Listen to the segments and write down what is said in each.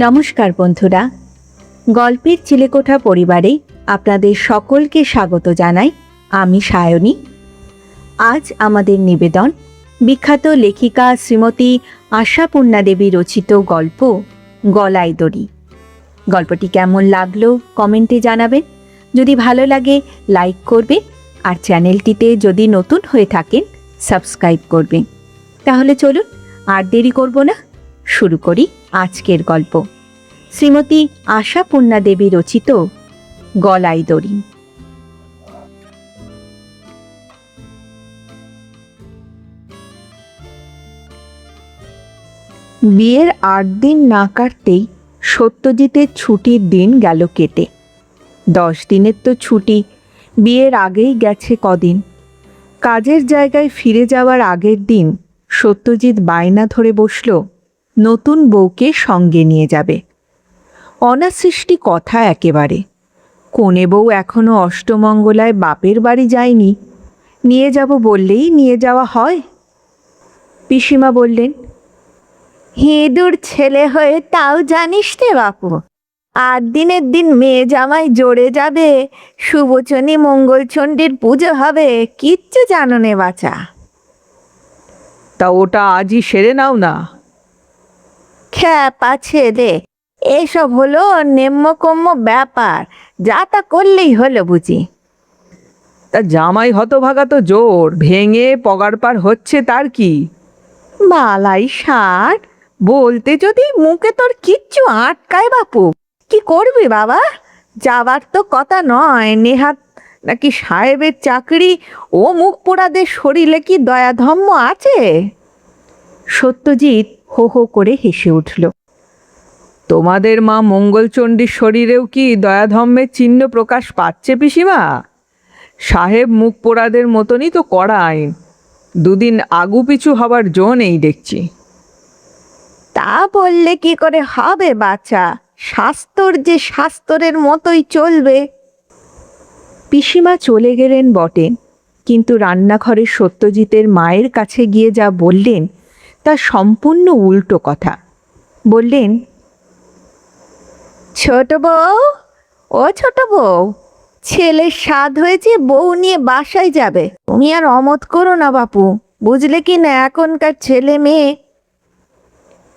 নমস্কার বন্ধুরা, গল্পের চিলেকোঠা পরিবারে আপনাদের সকলকে স্বাগত জানাই। আমি সায়নী। আজ আমাদের নিবেদন বিখ্যাত লেখিকা শ্রীমতী আশাপূর্ণা দেবী রচিত গল্প গলায় দড়ি। গল্পটি কেমন লাগলো কমেন্টে জানাবেন। যদি ভালো লাগে লাইক করবেন, আর চ্যানেলটিতে যদি নতুন হয়ে থাকেন সাবস্ক্রাইব করবেন। তাহলে চলুন আর দেরি করব না, শুরু করি আজকের গল্প। শ্রীমতী আশাপূর্ণা দেবী রচিত গলায় দড়ি। বিয়ের ৮ দিন না কাটতেই সত্যজিতের ছুটির দিন গেল কেটে। 10 দিনের তো ছুটি বিয়ের আগেই গেছে কদিন। কাজের জায়গায় ফিরে যাওয়ার আগের দিন সত্যজিৎ বায়না ধরে বসল নতুন বউকে সঙ্গে নিয়ে যাবে। অনাসৃষ্টি কথা একেবারে। কনে বউ এখনো অষ্টমঙ্গলায় বাপের বাড়ি যায়নি, নিয়ে যাব বললেই নিয়ে যাওয়া হয়। পিসিমা বললেন, হিঁদুর ছেলে হয়ে তাও জানিস রে বাপু, 8 দিনের দিন মেয়ে জামাই জোরে যাবে, সুবচনী মঙ্গলচণ্ডীর পুজো হবে, কিচ্ছু জানো নে বাছা। তা ওটা আজই সেরে নাও না। খ্যাপা ছেলে, এসব হলো নেম্যকম্য ব্যাপার, যা তা করলেই হলো বুঝি। তা জামাই হতভাগা তো জোর ভেঙে পগারপার হচ্ছে, তার কি? বালাই ষাট, বলতে যদি মুখে তোর কিচ্ছু আটকায় বাপু, কি করবি বাবা? যাবার তো কথা নয়, নেহাত নাকি সাহেবের চাকরি, ও মুখ পোড়াদের শরীরে কি দয়াধম্ম আছে? সত্যজিৎ হো হো করে হেসে উঠল। তোমাদের মা মঙ্গলচণ্ডীর শরীরেও কি দয়াধম্মের চিহ্ন প্রকাশ পাচ্ছে পিসিমা? সাহেব মুখ পোড়াদের মতনই তো কড়া আইন, 2 দিন আগু পিছু হবার জো নেই দেখছি। তা বললে কি করে হবে বাচ্চা, শাস্তর যে শাস্তরের মতোই চলবে। পিসিমা চলে গেলেন বটে, কিন্তু রান্নাঘরে সত্যজিতের মায়ের কাছে গিয়ে যা বললেন তা সম্পূর্ণ উল্টো কথা। বললেন, ছোট বউ, ও ছোট বউ, ছেলের স্বাদ হয়েছে, বউ নিয়ে বাসায় যাবে। তুমি আর অমত করো না বাপু, বুঝলে কি না এখনকার ছেলে মেয়ে।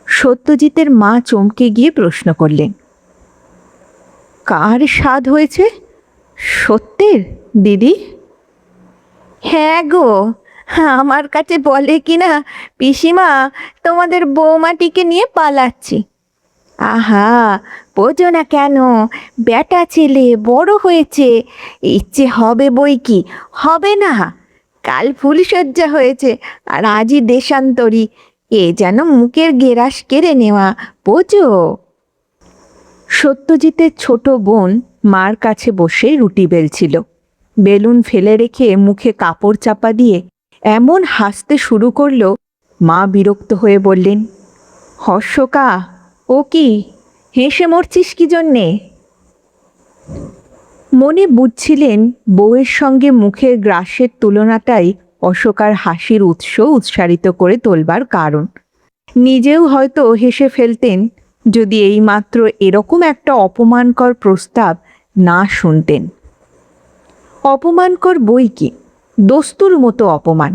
সত্যজিতের মা চমকে গিয়ে প্রশ্ন করলেন, কার স্বাদ হয়েছে? সত্যের দিদি? হ্যাঁ গো, আমার কাছে বলে কিনা পিসিমা তোমাদের বৌমাটিকে নিয়ে পালাচ্ছি। আহা, বোঝো না কেন, বেটা ছেলে বড় হয়েছে, ইচ্ছে হবে বই কি, হবে না? কাল ফুলসজ্জা হয়েছে আর আজই দেশান্তরী, এ যেন মুখের গেরাস কেড়ে নেওয়া, বোঝো। সত্যজিতের ছোট বোন মার কাছে বসে রুটি বেলছিল। বেলুন ফেলে রেখে মুখে কাপড় চাপা দিয়ে এমন হাসতে শুরু করলো, মা বিরক্ত হয়ে বললেন, হর্ষকা, ও কি হেসে মরছিস কি জন্যে? মনে বুঝছিলেন বউয়ের সঙ্গে মুখের গ্রাসের তুলনাটাই অশোকার হাসির উৎস উৎসারিত করে তোলবার কারণ। নিজেও হয়তো হেসে ফেলতেন যদি এইমাত্র এরকম একটা অপমানকর প্রস্তাব না শুনতেন। অপমানকর বই কি, দস্তুর মতো অপমান।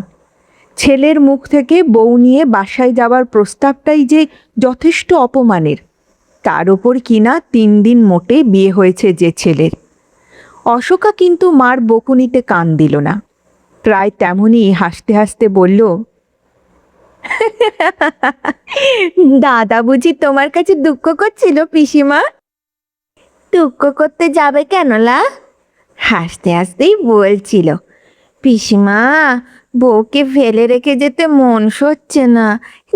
ছেলের মুখ থেকে বউ নিয়ে বাসায় যাওয়ার প্রস্তাবটাই যে যথেষ্ট অপমানের, তার ওপর কিনা 3 দিন মোটে বিয়ে হয়েছে যে ছেলের। অশোকা কিন্তু মার বকুনিতে কান দিল না, প্রায় তেমনই হাসতে হাসতে বলল, দাদা বুঝি তোমার কাছে দুঃখ করছিল পিসিমা? দুঃখ করতে যাবে কেন লা? হাসতে হাসতেই বলছিল, পিসিমা বউকে ফেলে রেখে যেতে মন সচ্ছে না,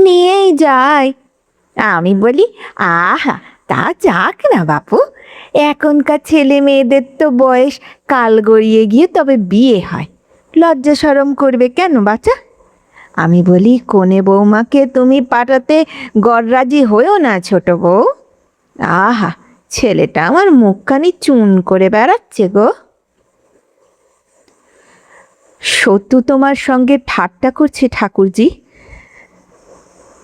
নিয়েই যাই। আমি বলি, আহা, তা যাক না বাপু, এখনকার ছেলে মেয়েদের তো বয়স কাল গড়িয়ে গিয়ে তবে বিয়ে হয়, লজ্জা শরম করবে কেন বাচ্চা? আমি বলি, কনে বৌমাকে তুমি পাঠাতে গড়রাজি হয়েও না ছোট বউ। আহা, ছেলেটা আমার মুখখানি চুন করে বেড়াচ্ছে গো। সত্যু তোমার সঙ্গে ঠাট্টা করছে ঠাকুরজি,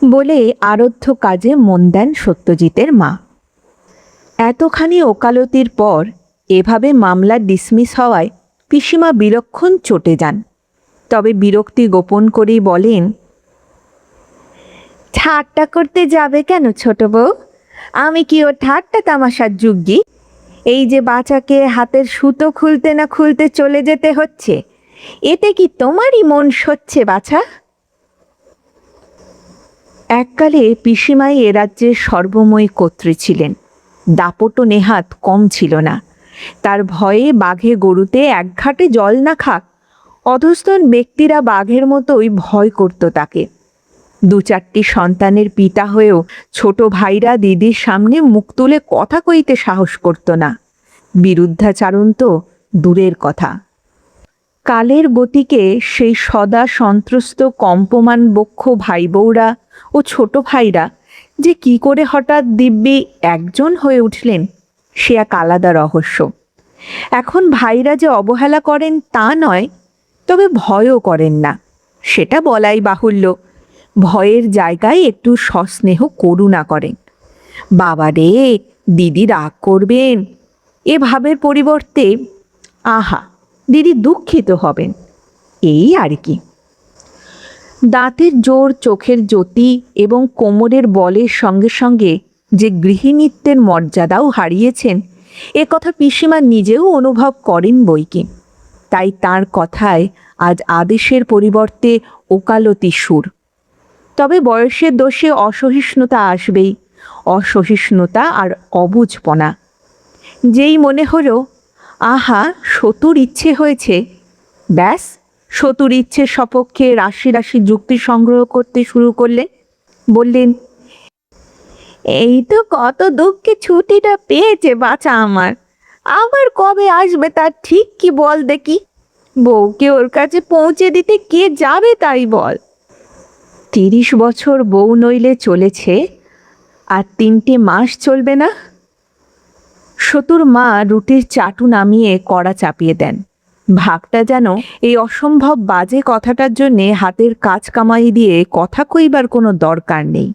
বলে আরাধ্য কাজে মন দেন সত্যজিতের মা। এতখানি ওকালতির পর এভাবে মামলা ডিসমিস হওয়ায় পিসিমা বিলক্ষণ চটে যান। তবে বিরক্তি গোপন করেই বলেন, ঠাট্টা করতে যাবে কেন ছোট বউ? আমি কি ও ঠাট্টা তামাশার যোগ্যী? এই যে বাচ্চাকে হাতের সুতো খুলতে না খুলতে চলে যেতে হচ্ছে, এতে কি তোমারই মন সচ্ছে বাছা? এককালে পিসিমাই এ রাজ্যের সর্বময়ী কর্ত্রী ছিলেন। দাপট ও নেহাত কম ছিল না। তার ভয়ে বাঘে গরুতে একঘাটে জল না খাক, অধস্তন ব্যক্তিরা বাঘের মতোই ভয় করত তাকে। দু চারটি সন্তানের পিতা হয়েও ছোট ভাইরা দিদির সামনে মুখ তুলে কথা কইতে সাহস করত না। বিরুদ্ধাচারণ তো দূরের কথা। কালের গতিকে সেই সদা সন্ত্রস্ত কম্পমান বক্ষ ভাই বউরা ও ছোট ভাইরা যে কি করে হঠাৎ দিব্যি একজন হয়ে উঠলেন, সে এক আলাদা রহস্য। এখন ভাইরা যে অবহেলা করেন তা নয়, তবে ভয়ও করেন না, সেটা বলাই বাহুল্য। ভয়ের জায়গায় একটু সস্নেহ করুণা করেন। বাবা রে, দিদি রাগ করবেন, এ ভাবের পরিবর্তে আহা, দিদি দুঃখিত হবেন, এই আর কি। দাঁতের জোর, চোখের জ্যোতি এবং কোমরের বলের সঙ্গে সঙ্গে যে গৃহিণীত্বের মর্যাদাও হারিয়েছেন, এ কথা পিসিমা নিজেও অনুভব করেন বইকি। তাই তার কথায় আজ আদেশের পরিবর্তে ওকালতি সুর। তবে বয়সের দোষে অসহিষ্ণুতা আসবেই, অসহিষ্ণুতা আর অবুঝপনা। যেই মনে হলো আহা, সতুর ইচ্ছে হয়েছে, ব্যাস সতুর ইচ্ছের সপক্ষে রাশি রাশি যুক্তি সংগ্রহ করতে শুরু করলে। বললেন, এই তো কত দুঃখে ছুটিটা পেয়েছে বাছা আমার, আবার কবে আসবে তার ঠিক কি বল দেখি? বউকে ওর কাছে পৌঁছে দিতে কে যাবে তাই বল? 30 বছর বউ নইলে চলেছে, আর 3টে মাস চলবে না? সতুর মা রুটির চাটু নামিয়ে কড়া চাপিয়ে দেন। ভাগটা যেন এই অসম্ভব বাজে কথাটার জন্যে হাতের কাজ কামাই দিয়ে কথা কইবার কোনো দরকার নেই।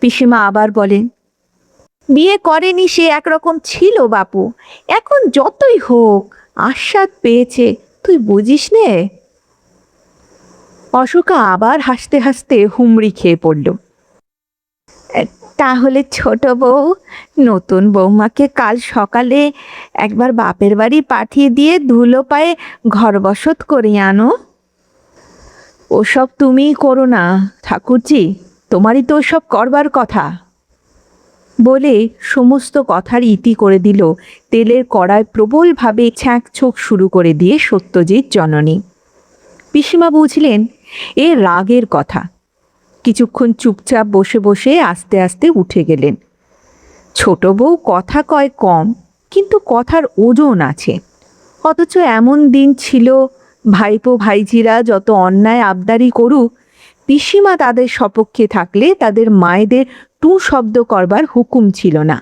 পিসিমা আবার বলেন, বিয়ে করেনি সে একরকম ছিল বাপু, এখন যতই হোক আস্বাদ পেয়েছে, তুই বুঝিস নে। অশোকা আবার হাসতে হাসতে হুমড়ি খেয়ে পড়ল। তাহলে ছোট বউ, নতুন বৌমাকে কাল সকালে একবার বাপের বাড়ি পাঠিয়ে দিয়ে ধুলো পায়ে ঘর বসত করে আনো। ওসব তুমিই করো না ঠাকুরজি, তোমারই তো ওসব করবার কথা। বলে সমস্ত কথার ইতি করে দিল তেলের কড়ায় প্রবলভাবে ছ্যাঁক ছোঁক শুরু করে দিয়ে সত্যজিৎ জননী। পিসিমা বুঝলেন এ রাগের কথা। কিছুক্ষণ চুপচাপ বসে বসে আস্তে আস্তে উঠে গেলেন। ছোট বউ কথা কয় কম, কিন্তু কথার ওজন আছে। অথচ এমন দিন ছিল, ভাইপো ভাইজিরা যত অন্যায় আবদারি করুক, পিসিমা তাদের সপক্ষে থাকলে তাদের মায়েদের টু শব্দ করবার হুকুম ছিল না।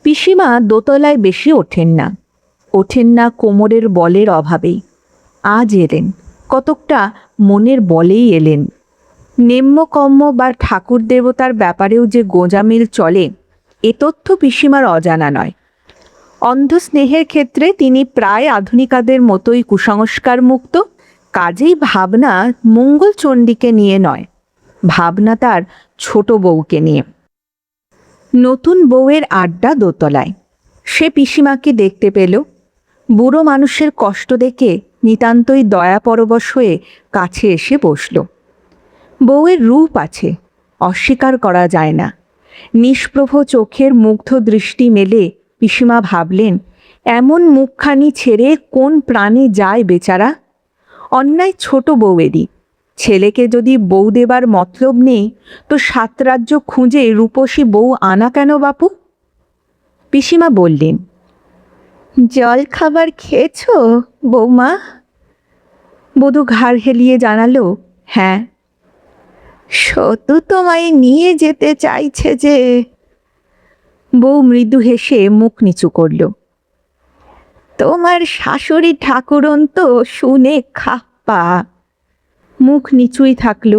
পিসিমা দোতলায় বেশি ওঠেন না কোমরের বলের অভাবেই। আজ এলেন, কতকটা মনের বলেই এলেন। নেম্যকম্য বা ঠাকুর দেবতার ব্যাপারেও যে গোঁজামিল চলে, এ তথ্য পিসিমার অজানা নয়। অন্ধ স্নেহের ক্ষেত্রে তিনি প্রায় আধুনিকাদের মতোই কুসংস্কার মুক্ত। কাজেই ভাবনা মঙ্গলচণ্ডীকে নিয়ে নয়, ভাবনা তার ছোট বউকে নিয়ে। নতুন বউয়ের আড্ডা দোতলায়। সে পিসিমাকে দেখতে পেল। বুড়ো মানুষের কষ্ট দেখে নিতান্তই দয়াপরবশ হয়ে কাছে এসে বসল। বউয়ের রূপ আছে, অস্বীকার করা যায় না। নিষ্প্রভ চোখের মুগ্ধ দৃষ্টি মেলে পিসিমা ভাবলেন, এমন মুখখানি ছেড়ে কোন প্রাণে যায় বেচারা? অন্যায় ছোট বউয়েরই। ছেলেকে যদি বউ দেবার মতলব নেই, তো 7 রাজ্য খুঁজে রূপসী বউ আনা কেন বাপু? পিসিমা বললেন, জল খাবার খেয়েছ বৌমা? বধূ ঘাড় হেলিয়ে জানালো, হ্যাঁ। সতু তোমায় নিয়ে যেতে চাইছে যে। বউ মৃদু হেসে মুখ নিচু করল। তোমার শাশুড়ি ঠাকুরন তো শুনে খাপ্পা। মুখ নিচুই থাকলো,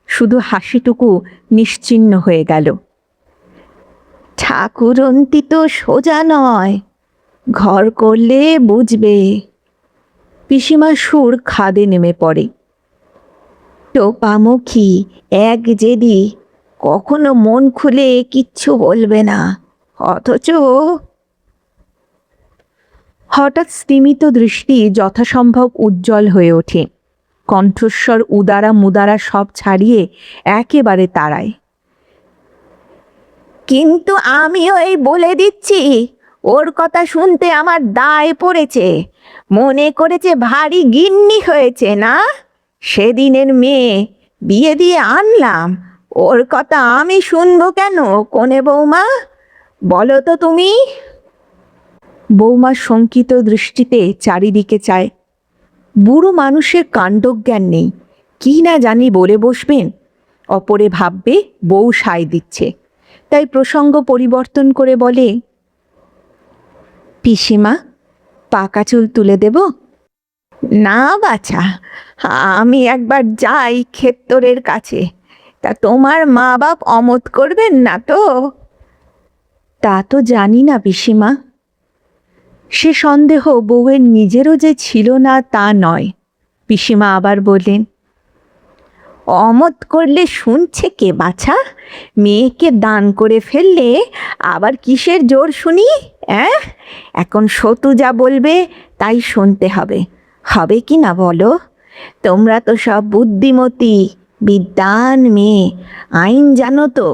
শুধু হাসিটুকু নিশ্চিহ্ন হয়ে গেল। ঠাকুরন্তি তো সোজা নয়, ঘর করলে বুঝবে। পিসিমার সুর খাদে নেমে পড়ে। টোপামুখী এক জেদি, কখনো মন খুলে কিচ্ছু বলবে না, অথচ হঠাৎ স্তিমিত দৃষ্টি যথাসম্ভব উজ্জ্বল হয়ে ওঠে। কণ্ঠস্বর উদারা মুদারা সব ছাড়িয়ে একেবারে তাড়ায়। কিন্তু আমিও এই বলে দিচ্ছি, ওর কথা শুনতে আমার দায় পড়েছে। মনে করেছে ভারী গিন্নি হয়েছে না, সেদিনের মেয়ে বিয়ে দিয়ে আনলাম, ওর কথা আমি শুনবো কেন? কোনে বৌমা, বলো তো তুমি। বৌমা শঙ্কিত দৃষ্টিতে চারিদিকে চায়। বুড়ো মানুষের কাণ্ডজ্ঞান নেই, কি না জানি বলে বসবেন, অপরে ভাববে বউ সায় দিচ্ছে, তাই প্রসঙ্গ পরিবর্তন করে বলে, পিসিমা, পাকা চুল তুলে দেব? না বাছা, আমি একবার যাই ক্ষেত্তরের কাছে, তা তোমার মা বাপ অমত করবেন না তো? তা তো জানি না পিসিমা। সে সন্দেহ বউয়ের নিজেরও যে ছিল না তা নয়। পিসিমা আবার বললেন, অমত করলে শুনছে কে বাছা? মেয়েকে দান করে ফেললে আবার কিসের জোর শুনি? এখন সতু যা বলবে তাই শুনতে হবে, হবে কি না বলো? তোমরা তো সব বুদ্ধিমতী বিদ্বান মেয়ে, আইন জানো তো।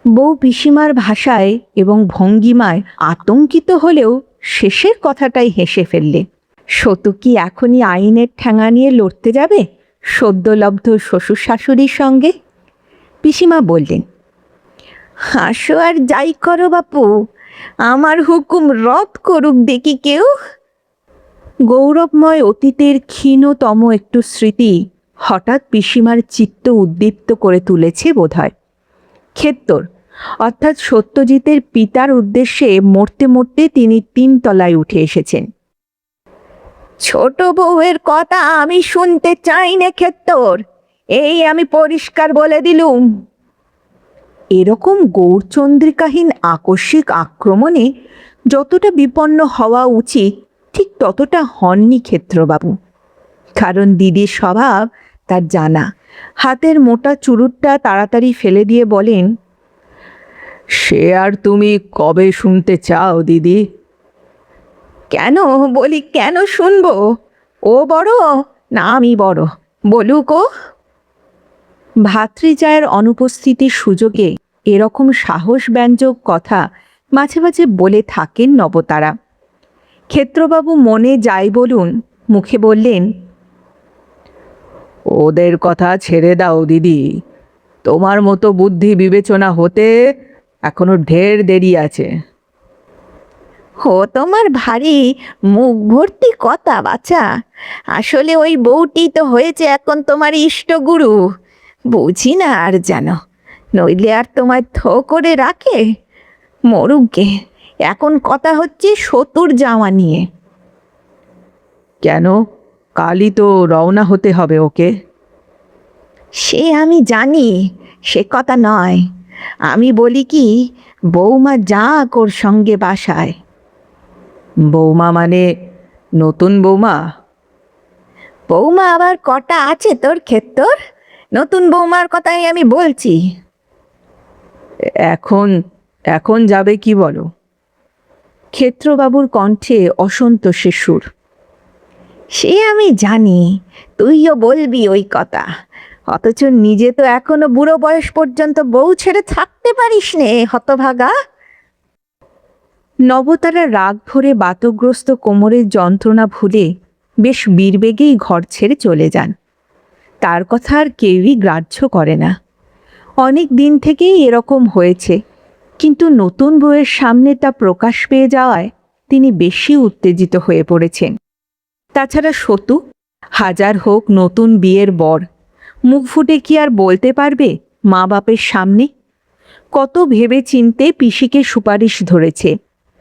বউ পিসিমার ভাষায় এবং ভঙ্গিমায় আতঙ্কিত হলেও শেষের কথাটাই হেসে ফেললে। সতু কি এখনই আইনের ঠ্যাঙা নিয়ে লড়তে যাবে সদ্যলব্ধ শ্বশুর শাশুড়ির সঙ্গে? পিসিমা বললেন, হাসো আর যাই করো বাপু, আমার হুকুম রদ করুক দেখি কেউ। গৌরবময় অতীতের ক্ষীণতম একটু স্মৃতি হঠাৎ পিসিমার চিত্ত উদ্দীপ্ত করে তুলেছে বোধহয়। ক্ষেত্তর অর্থাৎ সত্যজিতের পিতার উদ্দেশ্যে মরতে মরতে তিনি 3 তলায় উঠে এসেছেন। ছোট বউয়ের কথা আমি শুনতে চাই না ক্ষেত্তর, এই আমি পরিষ্কার বলে দিলুম। এরকম গৌরচন্দ্রিকাহীন আকস্মিক আক্রমণে যতটা বিপন্ন হওয়া উচিত ঠিক ততটা হননি ক্ষেত্রবাবু। কারণ দিদির স্বভাব তার জানা। হাতের মোটা চুরুটটা তাড়াতাড়ি ফেলে দিয়ে বলেন, সে আর তুমি কবে শুনতে চাও দিদি? কেন বলি, কেন শুনবো? ও বড় না আমি বড়, বলুক ও। ভাতৃজায়ের অনুপস্থিতির সুযোগে এরকম সাহসব্যঞ্জক কথা মাঝে মাঝে বলে থাকেন নবতারা। ক্ষেত্রবাবু মনে যাই বলুন, মুখে বললেন, ওদের কথা ছেড়ে দাও দিদি, তোমার মতো বুদ্ধি বিবেচনা হতে এখনো ঢের দেরি আছে। ও তোমার ভারী মুখ ভর্তি কথা বাছা, আসলে ওই বউটি তো হয়েছে এখন তোমার ইষ্টগুরু। বুঝি না আর জানো, নইলে আর তোমায় থো করে রাখে? মরুকে, এখন কথা হচ্ছে সতুর যাওয়া নিয়ে। কেন, কালই তো রওনা হতে হবে ওকে। সে আমি জানি, সে কথা নয়। আমি বলি কি, বৌমা যাক ওর সঙ্গে বাসায়। বৌমা মানে নতুন বৌমা? বৌমা আবার কটা আছে তোর ক্ষেত্তর? নতুন বৌমার কথাই আমি বলছি। এখন এখন যাবে কি বলো? ক্ষেত্রবাবুর কণ্ঠে অসন্তোষের সুর। সে আমি জানি, তুইও বলবি ওই কথা, অথচ নিজে তো এখনো বুড়ো বয়স পর্যন্ত বউ ছেড়ে থাকতে পারিস নে, হতভাগা। নবতারা রাগ ভরে বাতগ্রস্ত কোমরের যন্ত্রণা ভুলে বেশ বীরবেগেই ঘর ছেড়ে চলে যান। তার কথা আর কেউই গ্রাহ্য করে না। অনেক দিন থেকেই এরকম হয়েছে, কিন্তু নতুন বউয়ের সামনে তা প্রকাশ পেয়ে যাওয়ায় তিনি বেশি উত্তেজিত হয়ে পড়েছেন। তাছাড়া সতু হাজার হোক নতুন বিয়ের বর, মুখ ফুটে কি আর বলতে পারবে মা বাপের সামনে? কত ভেবে চিনতে পিসিকে সুপারিশ ধরেছে,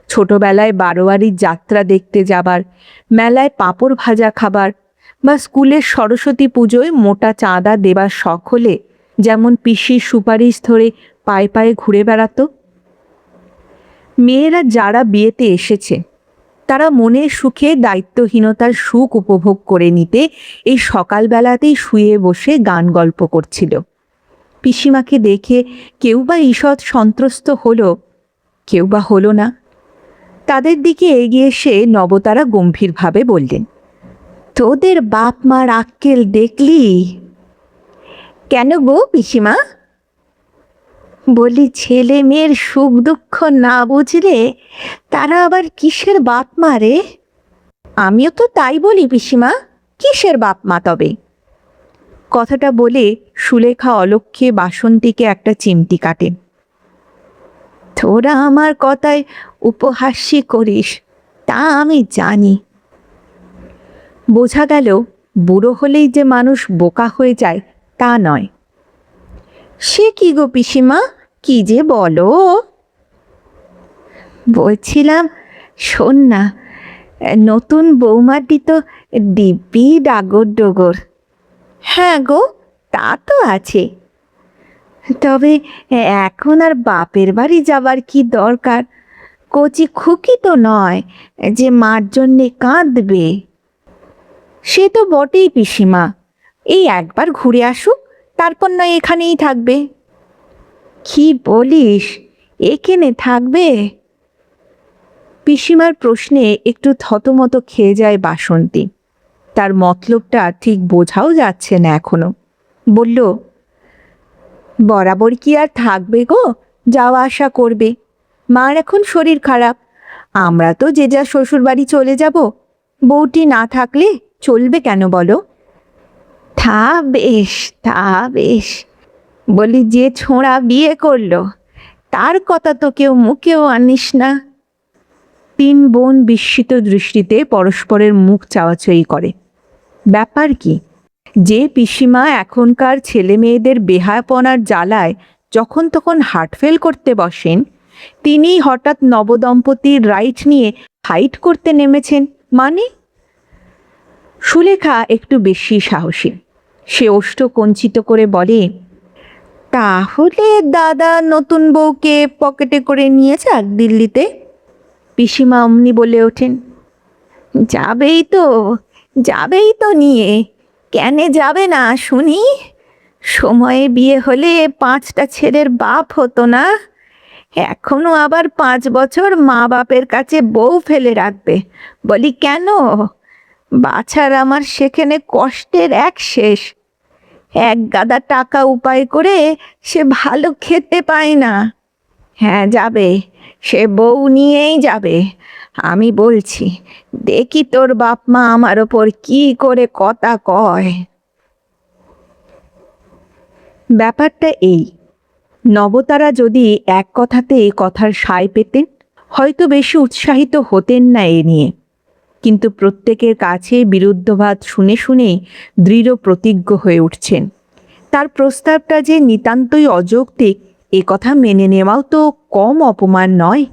ছোটবেলায় বারোয়ারির যাত্রা দেখতে যাবার, মেলায় পাঁপড় ভাজা খাবার, বা স্কুলের সরস্বতী পুজোয় মোটা চাঁদা দেবার শখ হলে যেমন পিসির সুপারিশ ধরে পায়ে পায়ে ঘুরে বেড়াতো। মেয়েরা যারা বিয়েতে এসেছে তারা মনের সুখে দায়িত্বহীনতার সুখ উপভোগ করে নিতে এই সকালবেলাতেই শুয়ে বসে গান গল্প করছিল। পিসিমাকে দেখে কেউ বা ঈষৎ সন্ত্রস্ত হলো, কেউ বা হলো না। তাদের দিকে এগিয়ে এসে নবতারা গম্ভীরভাবে বললেন, তোদের বাপ মার আক্কেল দেখলি? কেন গো পিসিমা? বলি, ছেলে মেয়ের সুখ দুঃখ না বুঝলে তারা আবার কিসের বাপ মা রে? আমিও তো তাই বলি পিসিমা, কিসের বাপ মা তবে? কথাটা বলে সুলেখা অলক্ষ্যে বাসন্তীকে একটা চিমটি কাটে। তোরা আমার কথায় উপহাস্যি করিস তা আমি জানি। বোঝা গেল বুড়ো হলেই যে মানুষ বোকা হয়ে যায় তা নয়। সে কি গো পিসিমা, কি যে বলো? বলছিলাম, শোন না, নতুন বৌমাটি তো দিব্যি ডাগর ডোগর। হ্যাঁ গো, তা তো আছে। তবে এখন আর বাপের বাড়ি যাবার কি দরকার? কচি খুকি তো নয় যে মার জন্যে কাঁদবে। সে তো বটেই পিসিমা, এই একবার ঘুরে আসুক, তারপর নয় এখানেই থাকবে। কি বলিস, এখানে থাকবে? পিসিমার প্রশ্নে একটু থতমত খেয়ে যায় বাসন্তী। তার মতলবটা ঠিক বোঝাও যাচ্ছে না এখনো। বলল, বরাবর কি আর থাকবে গো, যাওয়া আসা করবে। মার এখন শরীর খারাপ, আমরা তো যে যা শ্বশুর বাড়ি চলে যাব। বউটি না থাকলে চলবে কেন বলো? তা বেশ, তা বেশ। বলি, যে ছোঁড়া বিয়ে করলো তার কথা তো কেউ মুখেও আনিস না। তিন বোন বিস্মিত দৃষ্টিতে পরস্পরের মুখ চাওয়াচাই করে। ব্যাপার কি? যে পিসিমা এখনকার ছেলে মেয়েদের বেহায়াপনার জ্বালায় যখন তখন হার্টফেল করতে বসেন, তিনি হঠাৎ নবদম্পতির রাইট নিয়ে ফাইট করতে নেমেছেন মানে? সুলেখা একটু বেশি সাহসী। সে ওষ্ঠ কঞ্চিত করে বলে, তাহলে দাদা নতুন বউকে পকেটে করে নিয়ে যাক দিল্লিতে। পিসিমা অমনি বলে ওঠেন, যাবেই তো, যাবেই তো নিয়ে, কেন যাবে না শুনি? সময়ে বিয়ে হলে 5টা ছেলের বাপ হতো না? এখনো আবার 5 বছর মা বাপের কাছে বউ ফেলে রাখবে? বলি কেন? বাছার আমার সেখানে কষ্টের এক শেষ। এক গাদা টাকা উপায় করে সে ভালো খেতে পায় না। হ্যাঁ যাবে, সে বউ নিয়েই যাবে। আমি বলছি, দেখি তোর বাপ মা আমার ওপর কি করে কথা কয়। ব্যাপারটা এই, নবতারা যদি এক কথাতে কথার সায় পেতেন হয়তো বেশি উৎসাহিত হতেন না এ নিয়ে, কিন্তু প্রত্যেকের কাছে বিরুদ্ধবাদ শুনে শুনেই দৃঢ় প্রতিজ্ঞ হয়ে উঠছেন। তার প্রস্তাবটা যে নিতান্তই অযৌক্তিক এ কথা মেনে নেওয়াও তো কম অপমান নয়।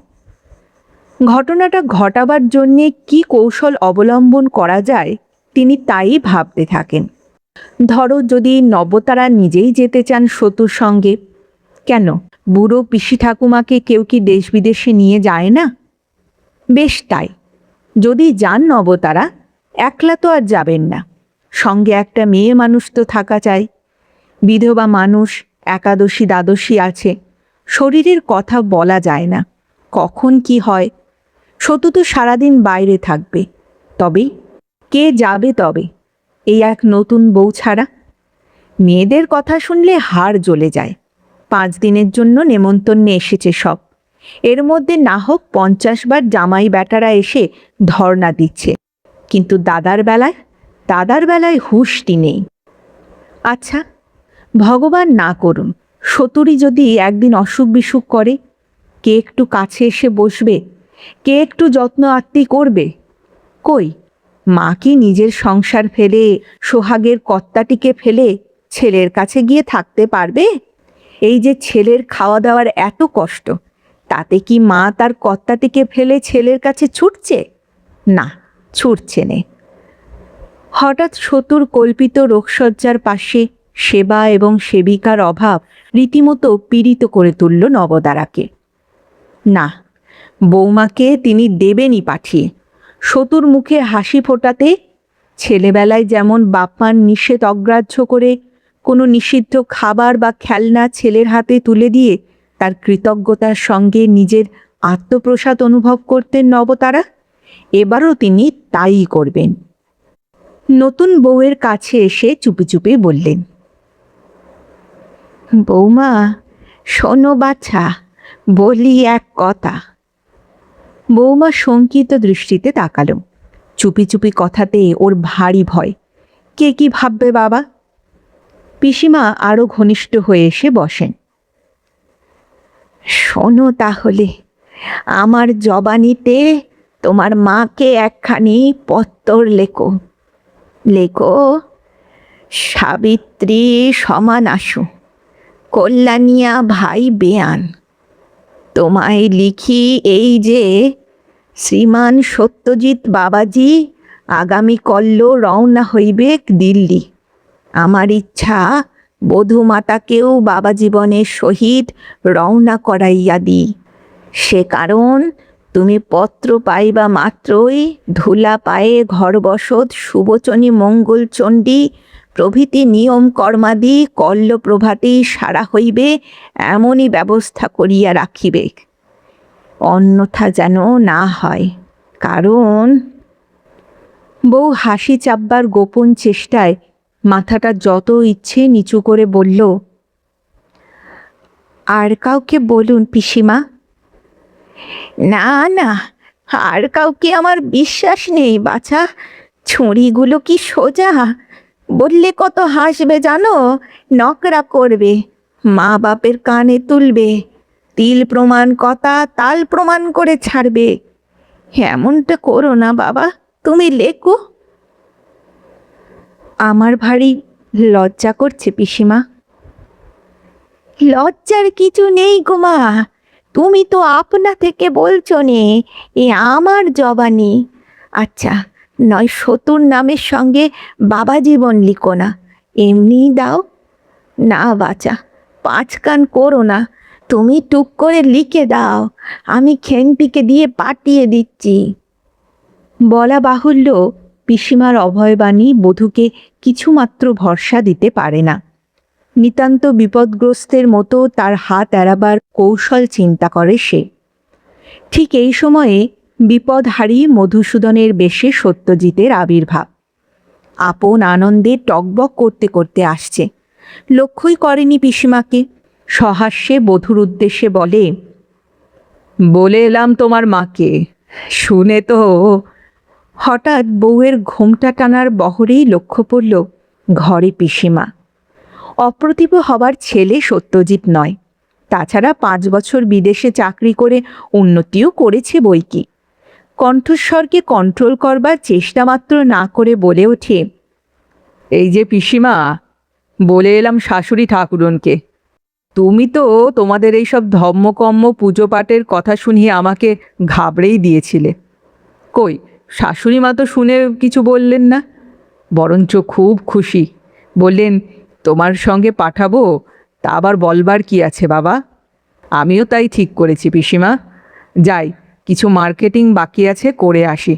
ঘটনাটা ঘটাবার জন্যে কি কৌশল অবলম্বন করা যায় তিনি তাই ভাবতে থাকেন। ধরো যদি নবতারা নিজেই যেতে চান সতুর সঙ্গে, কেন বুড়ো পিসি ঠাকুমাকে কেউ কি দেশ বিদেশে নিয়ে যায় না? বেশ তাই, যদি যান নবতারা, একলা তো আর যাবেন না, সঙ্গে একটা মেয়ে মানুষ তো থাকা চাই। বিধবা মানুষ, একাদশী দ্বাদশী আছে, শরীরের কথা বলা যায় না, কখন কি হয়। সতু তো সারাদিন বাইরে থাকবে, তবেই কে যাবে তবে এই এক নতুন বউ ছাড়া? মেয়েদের কথা শুনলে হাড় জ্বলে যায়। 5 দিনের জন্য নেমন্তন্নে এসেছে সব, এর মধ্যে না হোক 50 বার জামাই বেটারা এসে ধর্ণা দিচ্ছে, কিন্তু দাদার বেলায় হুঁশটি নেই। আচ্ছা, ভগবান না করুন সতুরি যদি একদিন অসুখ বিসুখ করে, কে একটু কাছে এসে বসবে? কে একটু যত্ন আত্তি করবে? কই, মা কি নিজের সংসার ফেলে, সোহাগের কর্তাটিকে ফেলে ছেলের কাছে গিয়ে থাকতে পারবে? এই যে ছেলের খাওয়া দাওয়ার এত কষ্ট, তাতে কি মা তার কর্তাটিকে ফেলে ছেলের কাছে ছুটছে? না, ছুটছে নে। হঠাৎ সতুর কল্পিত রোগশয্যার পাশে সেবা এবং সেবিকার অভাব রীতিমতো পীড়িত করে তুলল নবদারাকে। না, বৌমাকে তিনি দেবেনই পাঠিয়ে। শতুর মুখে হাসি ফোটাতে ছেলেবেলায় যেমন বাপ্পার নিষেধ অগ্রাহ্য করে কোনো নিষিদ্ধ খাবার বা খেলনা ছেলের হাতে তুলে দিয়ে তার কৃতজ্ঞতার সঙ্গে নিজের আত্মপ্রসাদ অনুভব করতেন নবতারা, এবারও তিনি তাই করবেন। নতুন বউয়ের কাছে এসে চুপি চুপি বললেন, বৌমা শোনো বাছা, বলি এক কথা। বৌমা শঙ্কিত দৃষ্টিতে তাকালো। চুপি চুপি কথাতে ওর ভারী ভয়, কে কি ভাববে বাবা। পিসিমা আরো ঘনিষ্ঠ হয়ে এসে বসেন। শোনো তাহলে, আমার জবানিতে তোমার মাকে একখানি পত্তর লেখো। লেখো, সাবিত্রী সমান আসু, কল্যাণিয়া ভাই বেয়ান। তোমায় লিখি এই যে, শ্রীমান সত্যজিৎ বাবাজি আগামী কল্য রওনা হইবেক দিল্লি। আমার ইচ্ছা বধূমাতাকেও বাবা জীবনের সহিত রওনা করাইয়া দিই। সে কারণ তুমি পত্র পাইবা মাত্রই ধুলা পায়ে ঘরবসত সুবচনী মঙ্গলচণ্ডী প্রভৃতি নিয়ম কর্মাদি কল্য প্রভাতেই সারা হইবে, এমনই ব্যবস্থা করিয়া রাখিবে। অন্যথা যেন না হয়, কারণ। বউ হাসি চাপবার গোপন চেষ্টায় মাথাটা যত ইচ্ছে নিচু করে বলল, আর কাউকে বলুন পিসিমা। না না, আর কাউকে আমার বিশ্বাস নেই বাছা। ছুরিগুলো কি সোজা? বললে কত হাসবে জানো, নকরা করবে, মা বাপের কানে তুলবে, তিল প্রমাণ কথা তাল প্রমাণ করে ছাড়বে। এমনটা করো না বাবা, তুমি লেখো। আমার ভারী লজ্জা করছে পিসিমা। লজ্জার কিছু নেই গো মা, তুমি তো আপনা থেকে বলছো নে, এ আমার জবানি। আচ্ছা, নয় শতুর নামের সঙ্গে বাবা জীবন লিখো না, এমনি দাও। না বাছা, পাঁচ কান করো না, তুমি টুক করে লিখে দাও, আমি খেন্তিকে দিয়ে পাঠিয়ে দিচ্ছি। বলা বাহুল্য, পিসিমার অভয়বাণী বধূকে কিছুমাত্র ভরসা দিতে পারে না। নিতান্ত বিপদগ্রস্তের মতো তার হাত এড়াবার কৌশল চিন্তা করে সে। ঠিক এই সময়ে বিপদ হারিয়ে মধুসূদনের বেশে সত্যজিতের আবির্ভাব। আপন আনন্দে টকবক করতে করতে আসছে, লক্ষ্যই করেনি পিসিমাকে। সহাস্যে বধূর উদ্দেশ্যে বলে, বলে এলাম তোমার মাকে, শুনে তো। হঠাৎ বউয়ের ঘোমটা টানার বহরেই লক্ষ্য পড়ল ঘরে পিসিমা। অপ্রতিভ হবার ছেলে সত্যজিৎ নয়, তাছাড়া 5 বছর বিদেশে চাকরি করে উন্নতিও করেছে বইকি। কণ্ঠস্বরকে কন্ট্রোল করবার চেষ্টা মাত্র না করে বলে ওঠে, এই যে পিসিমা, বলে এলাম শাশুড়ি ঠাকুরনকে। তুমি তো তোমাদের এইসব ধর্মকর্ম পুজো পাঠের কথা শুনিয়ে আমাকে ঘাবড়েই দিয়েছিলে। কই, শাশুড়ি মা তো শুনে কিছু বললেন না, বরঞ্চ খুব খুশি। বললেন, তোমার সঙ্গে পাঠাবো, তা আবার বলবার কি আছে বাবা। আমিও তাই ঠিক করেছি পিসিমা। যাই, কিছু মার্কেটিং বাকি আছে, করে আসি।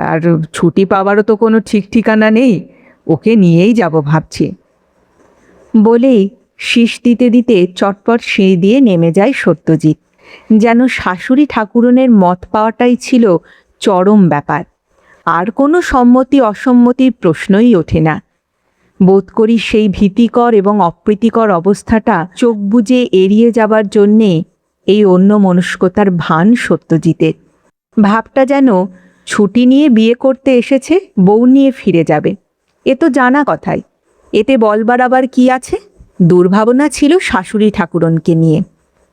আর ছুটি পাওয়ারও তো কোনো ঠিক ঠিকানা নেই, ওকে নিয়েই যাব ভাবছি। বলেই শীষ দিতে দিতে চটপট সিঁড়ি দিয়ে নেমে যায় সত্যজিৎ। যেন শাশুড়ি ঠাকুরনের মত পাওয়াটাই ছিল চরম ব্যাপার, আর কোনো সম্মতি অসম্মতির প্রশ্নই ওঠে না। বোধ করি সেই ভীতিকর এবং অপ্রীতিকর অবস্থাটা চোখ বুজে এড়িয়ে যাবার জন্যে এই অন্য মনস্কতার ভান সত্যজিতের। ভাবটা যেন ছুটি নিয়ে বিয়ে করতে এসেছে, বউ নিয়ে ফিরে যাবে। এ তো জানা কথাই, এতে বলবার আবার কি আছে। দুর্ভাবনা ছিল শাশুড়ি ঠাকুরনকে নিয়ে,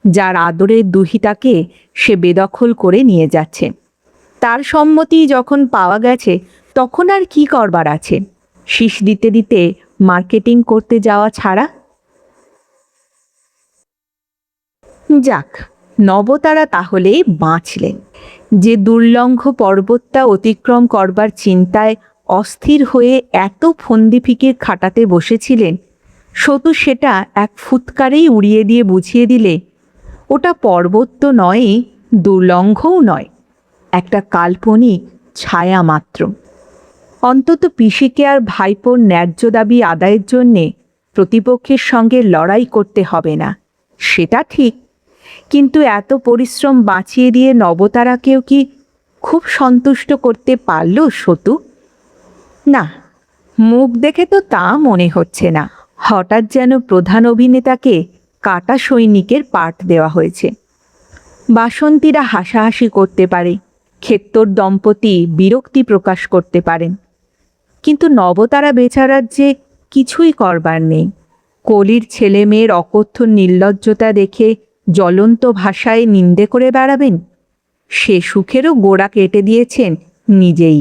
যার আদরের দুহিতাকে সে বেদখল করে নিয়ে যাচ্ছে। তার সম্মতি যখন পাওয়া গেছে, তখন আর কি করবার আছে? শীষ দিতে দিতে মার্কেটিং করতে যাওয়া ছাড়া। যাক, নবতারা তাহলে বাঁচলেন। যে দুর্লঙ্ঘ পর্বতটা অতিক্রম করবার চিন্তায় অস্থির হয়ে এত ফন্দি ফিকির খাটাতে বসেছিলেন, সতু সেটা এক ফুৎকারেই উড়িয়ে দিয়ে বুঝিয়ে দিলে ওটা পর্বত তো নয়, দুর্লঙ্ঘও নয়, একটা কাল্পনিক ছায়া মাত্র। অন্তত পিসিকে আর ভাইপোর ন্যায্য দাবি আদায়ের জন্যে প্রতিপক্ষের সঙ্গে লড়াই করতে হবে না, সেটা ঠিক। কিন্তু এত পরিশ্রম বাঁচিয়ে দিয়ে নবতারাকেও কি খুব সন্তুষ্ট করতে পারল সতু? না, মুখ দেখে তো তা মনে হচ্ছে না। হঠাৎ যেন প্রধান অভিনেতাকে কাটা সৈনিকের পাঠ দেওয়া হয়েছে। বাসন্তীরা হাসাহাসি করতে পারে, ক্ষেত্তর দম্পতি বিরক্তি প্রকাশ করতে পারেন, কিন্তু নবতারা বেচারার যে কিছুই করবার নেই। কলির ছেলে মেয়ের অকথ্য নির্লজ্জতা দেখে জ্বলন্ত ভাষায় নিন্দে করে বেড়াবেন? সে সুখেরও গোড়া কেটে দিয়েছেন নিজেই।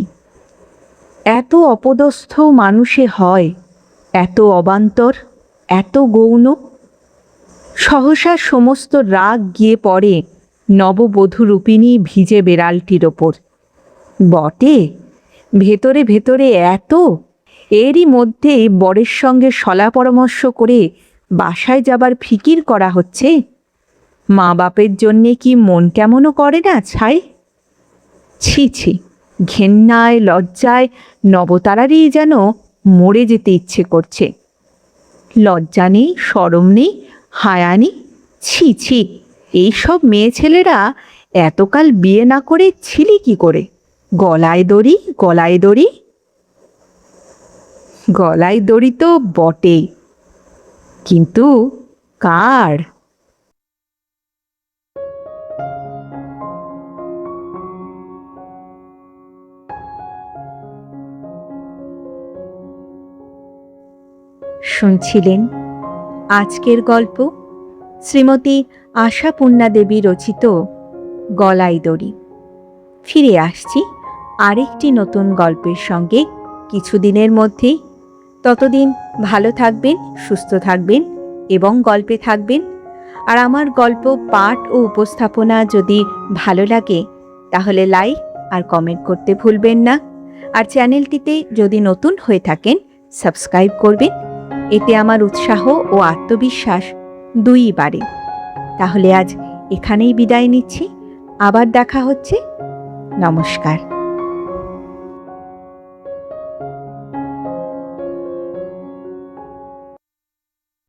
এত অপদস্থ মানুষে হয়, এত অবান্তর, এত গৌণ। সহসা সমস্ত রাগ গিয়ে পড়ে নববধূরূপিণী ভিজে বেড়ালটির ওপর। বটে, ভেতরে ভেতরে এত! এরই মধ্যে বরের সঙ্গে সলা পরামর্শ করে বাসায় যাবার ফিকির করা হচ্ছে। মা বাপের জন্যে কি মন কেমনও করে না ছাই? ছি ছি, ঘেন্নায় লজ্জায় নবতারারই যেন মরে যেতে ইচ্ছে করছে। লজ্জা নেই, শরম নেই, হায়া নেই। ছি ছি, এইসব মেয়ে ছেলেরা এতকাল বিয়ে না করে ছিলি কি করে? গলায় দড়ি, গলায় দড়ি। গলায় দড়ি তো বটেই, কিন্তু কার? শুনছিলেন আজকের গল্প শ্রীমতী আশাপূর্ণা দেবী রচিত গলায় দড়ি। ফিরে আসছি আরেকটি নতুন গল্পের সঙ্গে কিছুদিনের মধ্যেই। ততদিন ভালো থাকবেন, সুস্থ থাকবেন এবং গল্পে থাকবেন। আর আমার গল্প পাঠ ও উপস্থাপনা যদি ভালো লাগে তাহলে লাইক আর কমেন্ট করতে ভুলবেন না। আর চ্যানেলটিতে যদি নতুন হয়ে থাকেন সাবস্ক্রাইব করবেন, এতে আমার উৎসাহ ও আত্মবিশ্বাস দুই বাড়ে। তাহলে আজ এখানেই বিদায় নিচ্ছি, আবার দেখা হচ্ছে। নমস্কার।